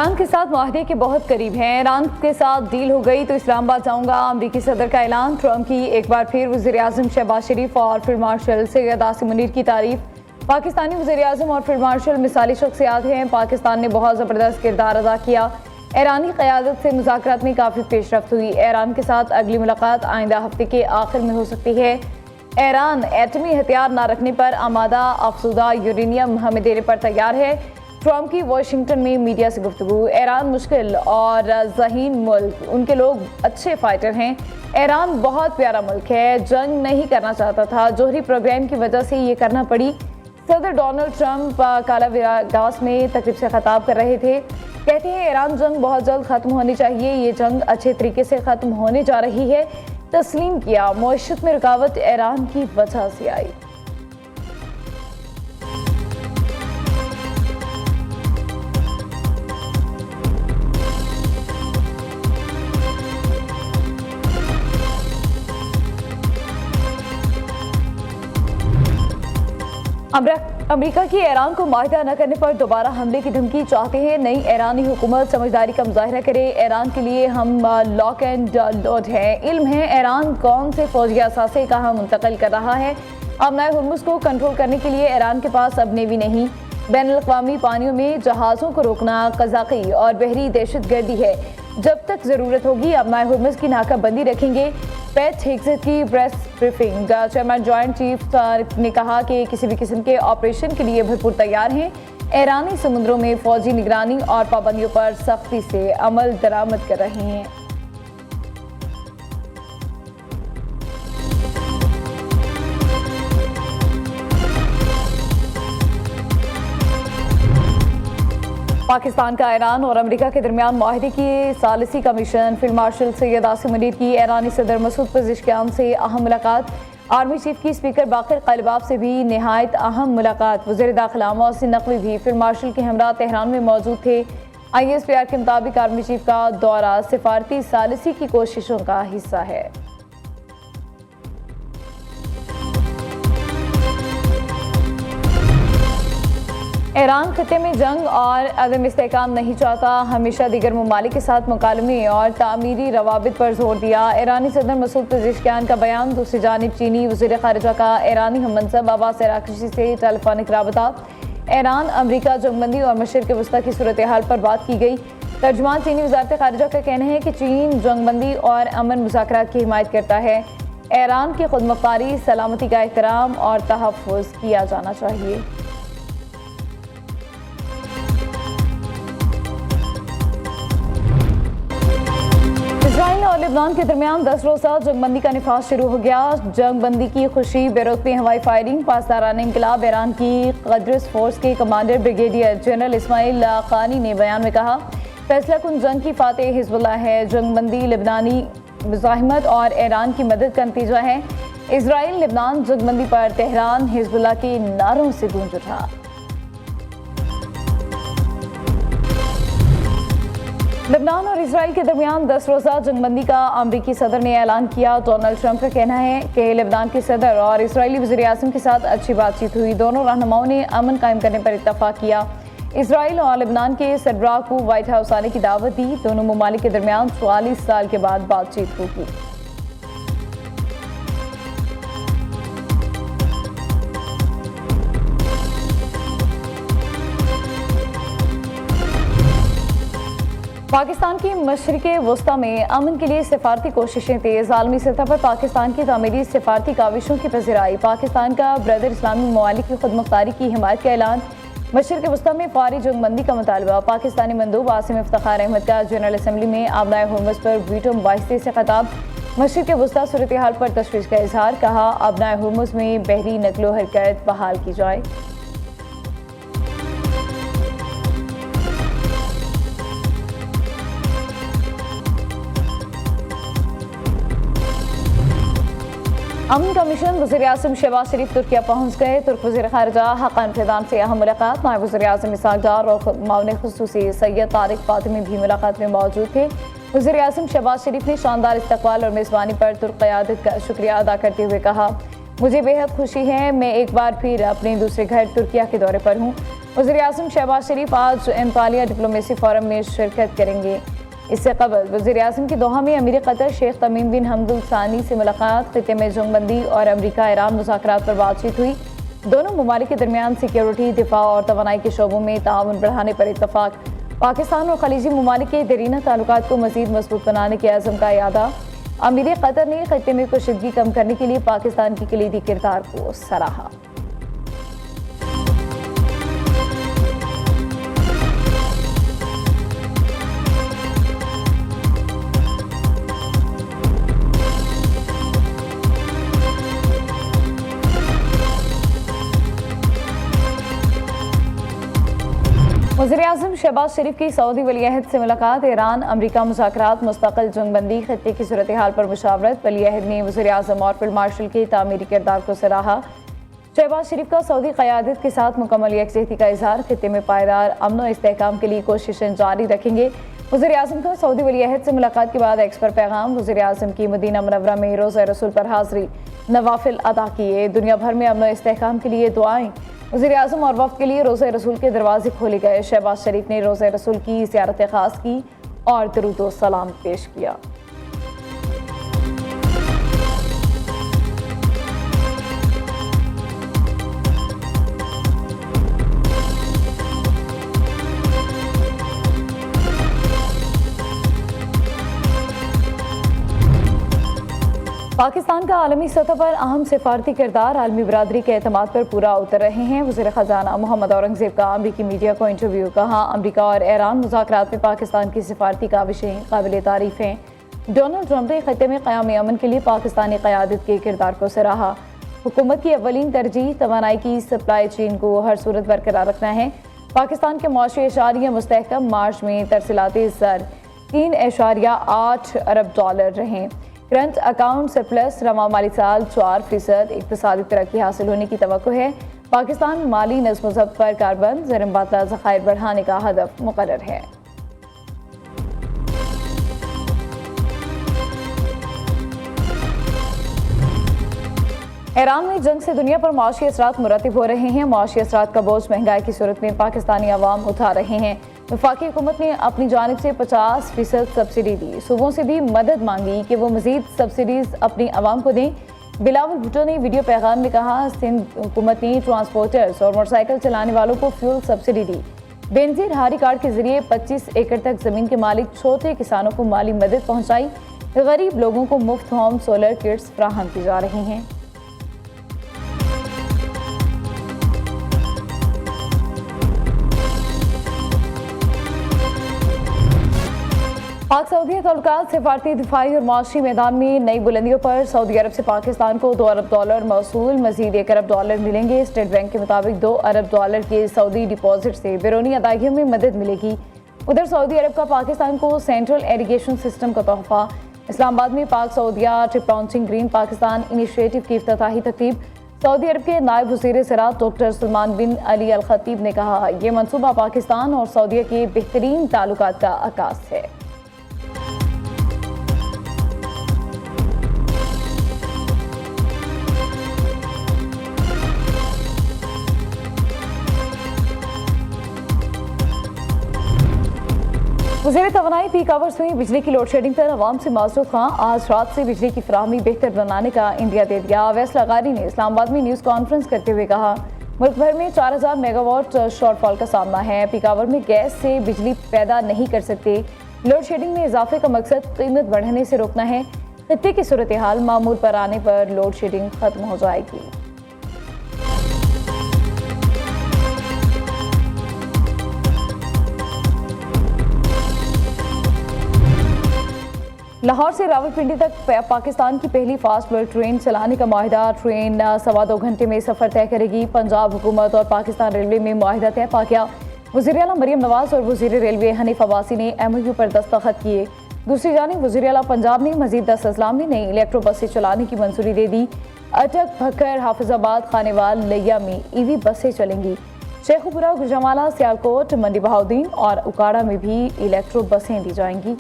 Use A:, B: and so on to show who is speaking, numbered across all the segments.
A: Iran के साथ माहदे के बहुत करीब हैं। ईरान के साथ डील हो गई तो इस्लामाबाद जाऊंगा, अमरीकी सदर का ऐलान। ट्रंप की एक बार फिर वज़ीर-ए-आज़म शहबाज शरीफ और फील्ड मार्शल सैयद आसिम मुनीर की तारीफ। पाकिस्तानी वज़ीर-ए-आज़म और फील्ड मार्शल मिसाली शख्सियात हैं। पाकिस्तान ने बहुत ज़बरदस्त किरदार अदा किया। ईरानी क़यादत से मुज़ाकरात में काफ़ी पेशरफ्त हुई। ईरान के साथ अगली मुलाकात आइंदा हफ्ते के आखिर में हो सकती है। ईरान एटमी हथियार न रखने पर आमादा, अफसुदा यूरेनियम हमें देने पर तैयार है। ट्रंप की वाशिंगटन में मीडिया से गुफ्तगू। ईरान मुश्किल और ज़हीन मुल्क, उनके लोग अच्छे फाइटर हैं। ईरान बहुत प्यारा मुल्क है, जंग नहीं करना चाहता था, जोहरी प्रोग्राम की वजह से ये करना पड़ी। सदर डोनाल्ड ट्रंप काला वेगास में तकरीब से खिताब कर रहे थे। कहते हैं ईरान जंग बहुत जल्द ख़त्म होनी चाहिए, ये जंग अच्छे तरीके से ख़त्म होने जा रही है। तस्लीम किया मईशत में रुकावट ईरान की वजह से आई। अमेरिका की ईरान को माहिदा न करने पर दोबारा हमले की धमकी चाहते हैं। नई ईरानी हुकूमत समझदारी का मुजाहरा करे। ईरान के लिए हम लॉक एंड लोड हैं। इल्म है ईरान कौन से फौजी असासे कहाँ मुंतकिल कर रहा है। अमनाए हुर्मुज़ को कंट्रोल करने के लिए ईरान के पास अब नेवी नहीं। बैनुल-अक़वामी पानियों में जहाज़ों को रोकना कज़ाक़ी और बहरी दहशतगर्दी है। जब तक ज़रूरत होगी अमनाए हुर्मुज़ की नाकाबंदी रखेंगे। पैट हेग्सेट की press briefing. Chairman joint chief ने कहा कि किसी भी किस्म के ऑपरेशन के लिए भरपूर तैयार हैं। ईरानी समुद्रों में फौजी निगरानी और पाबंदियों पर सख्ती से अमल दरामद कर रहे हैं। पाकिस्तान का ईरान और अमेरिका के दरमियान माहिदे की सालिसी commission. Field marshal Syed Asim Munir की ईरानी सदर मसूद पेज़ेश्कियान से अहम मुलाकात। आर्मी चीफ की स्पीकर बाक़िर क़ालिबाफ से भी नहायत अहम मुलाकात। वज़ीर दाखिला मोहसिन नकवी भी फील्ड मार्शल के हमरा तेहरान में मौजूद थे। ISPR के मुताबिक आर्मी चीफ का दौरा सिफारती सालिसी की कोशिशों का हिस्सा है। ईरान खत्े में जंग और अदम इस्तेहकाम नहीं चाहता, हमेशा दीगर ममालिक के साथ मुकालमे और तामीरी रवाबित पर जोर दिया। ईरानी सदर मसूद पेज़ेश्कियान का बयान। दूसरी जानिब चीनी वज़ीर ख़ारिजा का ईरानी हममनसब अब्बास अराग़ची से टेलीफोनिक राबता। ईरान अमरीका जंगबंदी और मशरिक़ वस्ता की सूरत हाल पर बात की गई। तर्जुमान चीनी वज़ारत ख़ारिजा का कहना है कि चीन जंगबंदी और अमन मुज़ाकरात की हिमायत करता है। ईरान की खुदमुख्तारी, सलामती का एहतराम और तहफ़्फ़ुज़ किया जाना चाहिए। इजराइल और लेबनान के दरमियान 10 रोज़ा जंगबंदी का निफाज शुरू हो गया। जंगबंदी की खुशी बेरूत में हवाई फायरिंग। पासदारान इंक़िलाब ईरान की क़ुद्स फोर्स के कमांडर ब्रिगेडियर जनरल इस्माइल क़ानी ने बयान में कहा, फैसला कुन जंग की फातेह हिज़्बुल्लाह है। जंगबंदी लेबनानी मुज़ाहिमत और ईरान की मदद का नतीजा है। इजराइल लेबनान जंगबंदी पर तेहरान हिज़्बुल्लाह के नारों से गूंज उठा। लेबनान और इजराइल के दरमियान 10 रोज़ा जंगबंदी का अमरीकी सदर ने ऐलान किया। डोनाल्ड ट्रंप का कहना है कि लेबनान के सदर और इजरायली वज़ीर-ए-आज़म के साथ अच्छी बातचीत हुई। दोनों रहनुमाओं ने अमन कायम करने पर इत्तफाक किया। इजराइल और लेबनान के सरबराह को व्हाइट हाउस आने की दावत दी। दोनों ममालिक के दरमियान 44 साल के बाद बातचीत होगी। पाकिस्तान की मशरिक़े वस्ता में अमन के लिए सिफारती कोशिशें तेज़। आलमी सतह पर पाकिस्तान की तामीरी सिफारती काविशों की पज़िराई। पाकिस्तान का ब्रदर इस्लामी ममालिक की खुदमुख्तारी की हिमायत का ऐलान। मशरिक़े वस्ता में फ़ौरी जंगबंदी का मुतालबा। पाकिस्तानी मंदूब आसिम इफ्तिखार अहमद का जनरल असम्बली में आमनाए हुर्मुज़ पर वीटो मुबाहिसे से खिताब। मशरिक़े वस्ता सूरत हाल पर तशवीश का इजहार। कहा आमनाए हुर्मुज़ में बहरी नकलो हरकत बहाल की जाए। अमन कमीशन। वज़ीर-ए-आज़म शहबाज शरीफ तुर्किया पहुँच गए। तुर्क वज़ीर ख़ारिजा हक़ान फ़िदान से अहम मुलाकात। नायब वज़ीर-ए-आज़म इसहाक़ डार और मामले ख़ुसूसी सैयद तारिक फ़ातिमी भी मुलाकात में मौजूद थे। वज़ीर-ए-आज़म शहबाज शरीफ ने शानदार इस्तक़बाल और मेज़बानी पर तुर्क क़यादत का शुक्रिया अदा करते हुए कहा, मुझे बेहद खुशी है, मैं एक बार फिर अपने दूसरे घर तुर्किया के दौरे पर हूँ। वज़ीर-ए-आज़म शहबाज शरीफ आज एंतालिया डिप्लोमेसी फोरम में शिरकत करेंगे। इससे कबल वज़ीर-ए-आज़म की दोहा में अमीर कतर शेख तमीम बिन हमद अल सानी से मुलाकात, खित्ते में जंगबंदी और अमरीका ईरान मुज़ाकरात पर बातचीत हुई। दोनों ममालिक के दरमियान सिक्योरिटी, दिफा और तवानाई के शोबों में ताउन बढ़ाने पर इत्तफाक। पाकिस्तान और खलीजी ममालिक के दरीना ताल्लुकात को मज़ीद मजबूत बनाने के अज़म का इरादा। अमीर कतर ने खित्ते में कशीदगी कम करने के लिए पाकिस्तान की कलीदी किरदार को सराहा। वज़ीर-ए-आज़म शहबाज शरीफ की सऊदी वलीअहद से मुलाकात, ईरान अमरीका मुज़ाकरात, मुस्तकिल जंगबंदी, खित्ते की सूरत हाल पर मुशावरत। वलीअहद ने वज़ीर-ए-आज़म और फील्ड मार्शल के तामीरी किरदार को सराहा। शहबाज शरीफ का सऊदी क़यादत के साथ मुकम्मल यकजहती का इज़हार, खित्ते में पायदार अमन और इस्तेहकाम के लिए कोशिशें जारी रखेंगे। वज़ीर-ए-आज़म का सऊदी वलीअहद से मुलाकात के बाद एक्स पर पैगाम। वज़ीर-ए-आज़म की मदीना मुनव्वरा में रोज़ा रसूल पर हाज़री, नवाफिल अदा किए। दुनिया भर में अमन और इस्तेहकाम के लिए दुआएं। वज़ीर-ए-आज़म और वफ़द के लिए रोज़ा रसूल के दरवाजे खोले गए। शहबाज शरीफ ने रोज़ा रसूल की ज़ियारत ख़ास की और दरूद व सलाम पेश किया। पाकिस्तान का आलमी सतह पर अहम सिफारती किरदार आलमी बरादरी के एतमाद पर पूरा उतर रहे हैं। वज़ीर ख़जाना मोहम्मद औरंगज़ेब का अमरीकी मीडिया को इंटरव्यू। कहा, अमरीका और ईरान मुज़ाकरात में पाकिस्तान की सिफारती काविशें काबिल तारीफ़ हैं। डोनाल्ड ट्रंप ने खत्ते में क़याम अमन के लिए पाकिस्तानी क़यादत के किरदार को सराहा। हुकूमत की अव्वलीन तरजीह तवानाई की सप्लाई चेन को हर सूरत बरकरार रखना है। पाकिस्तान के मुआशी एशारिया मुस्तहकम। मार्च में तरसीलाती ज़र 3.8 अरब डॉलर रहें। करंट अकाउंट सरप्लस रवा माली साल 4%। इक़्तिसादी तरक्की हासिल होने की तवक्को है। पाकिस्तान माली नज़्म ज़ब्त पर कारबंद, ज़र-ए-मुबादला ज़खायर बढ़ाने का हदफ मुकर्रर है। ईरान में जंग से दुनिया पर मुआशी असरात मुरतब हो रहे हैं। मुआशी असरात का बोझ महंगाई की सूरत में पाकिस्तानी अवाम उठा रहे हैं। वफाकी हुकूमत ने अपनी जानिब से 50% सब्सिडी दी। सूबों से भी मदद मांगी कि वो मजीद सब्सिडीज अपनी आवाम को दें। बिलावल भुट्टो ने वीडियो पैगाम में कहा, सिंध हुकूमत ने ट्रांसपोर्टर्स और मोटरसाइकिल चलाने वालों को फ्यूल सब्सिडी दी। बेनजीर हारी कार्ड के जरिए 25 एकड़ तक जमीन के मालिक छोटे किसानों को माली मदद पहुँचाई। गरीब लोगों को मुफ्त होम सोलर किट्स फराहम की जा रही हैं। पाक सऊदी ताल्लुकात सिफारती, दिफाई और माशी मैदान में नई बुलंदियों पर। सऊदी अरब से पाकिस्तान को 2 अरब डॉलर मौसूल, मजीद 1 अरब डॉलर मिलेंगे। स्टेट बैंक के मुताबिक 2 अरब डॉलर के सऊदी डिपॉजिट से बैरूनी अदायगियों में मदद मिलेगी। उधर सऊदी अरब का पाकिस्तान को सेंट्रल इरिगेशन सिस्टम का तोहफा। इस्लामाबाद में पाक सऊदिया trip launching green Pakistan initiative की इफ्तिताही तकरीब। सऊदी अरब के नायब वज़ीर ज़राअत doctor Salman bin Ali al Khateeb ने कहा, यह मनसूबा पाकिस्तान और सऊदीया के बेहतरीन ताल्लुकात का आगाज़ है। वज़ीर तवानाई पीक आवर्स में बिजली की लोड शेडिंग पर अवाम से माजूर खां। आज रात से बिजली की फराहमी बेहतर बनाने का इंदिया दे दिया। अवैस लगारी ने इस्लामाबाद में न्यूज़ कॉन्फ्रेंस करते हुए कहा, मुल्क भर में 4000 मेगावाट शॉर्टफॉल का सामना है। पीक आवर में गैस से बिजली पैदा नहीं कर सकते। लोड शेडिंग में इजाफे का मकसद कीमत बढ़ने से रोकना है। खित्ते की सूरत हाल मामूल पर आने पर लोड शेडिंग खत्म हो जाएगी। लाहौर से रावलपिंडी तक पाकिस्तान की पहली फास्ट बुलेट ट्रेन चलाने का मुआहिदा। ट्रेन 2.25 घंटे में सफ़र तय करेगी। पंजाब हुकूमत और पाकिस्तान रेलवे में मुआहिदा तय पा गया। वज़ीर आला मरियम नवाज और वज़ीर रेलवे हनीफ अब्बासी ने MOU पर दस्तखत किए। दूसरी जानिब वज़ीर आला पंजाब ने मजीद 10 अजला में नई इलेक्ट्रो बसें चलाने की मंजूरी दे दी। अटक, भक्कर, हाफिजाबाद, खानेवाल, लिया में EV बसें चलेंगी। शेखुपुरा, गुजरांवाला, सियालकोट, मंडी बहाउद्दीन और उकाड़ा में भी इलेक्ट्रो बसें दी जाएंगी।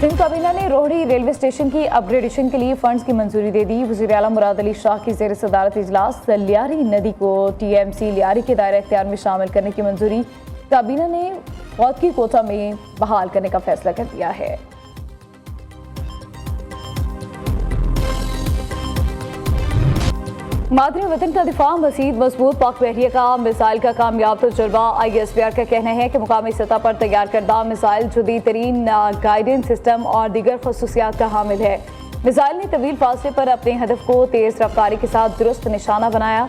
A: सिंध काबीना ने रोहड़ी रेलवे स्टेशन की अपग्रेडेशन के लिए फंड्स की मंजूरी दे दी। वज़ीर आला मुराद अली शाह की ज़ेर सदारत इजलास लियारी नदी को TMC लियारी के दायरा इख्तियार में शामिल करने की मंजूरी। काबीना ने फौज की कोटा में बहाल करने का फैसला कर दिया है। मादरी वतन का दिफा मज़ीद मजबूत। पाक बहरिया का मिसाइल का कामयाब तजुर्बा। ISPR का कहना है कि मुकामी सतह पर तैयार करदा मिसाइल जदीद तरीन गाइडेंस सिस्टम और दीगर खसूसियात का हामिल है। मिसाइल ने तवील फासले पर अपने हदफ को तेज रफ्तारी के साथ दुरुस्त निशाना बनाया।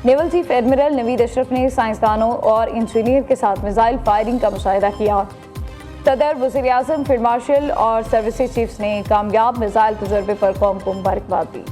A: Naval chief admiral Naveed Ashraf ने साइंसदानों और इंजीनियर के साथ मिसाइल फायरिंग का मुशाहिदा किया। सदर, वज़ीर आज़म, फील्ड मार्शल और सर्विसेज चीफ्स ने कामयाब मिसाइल तजुर्बे पर कौम को मुबारकबाद दी।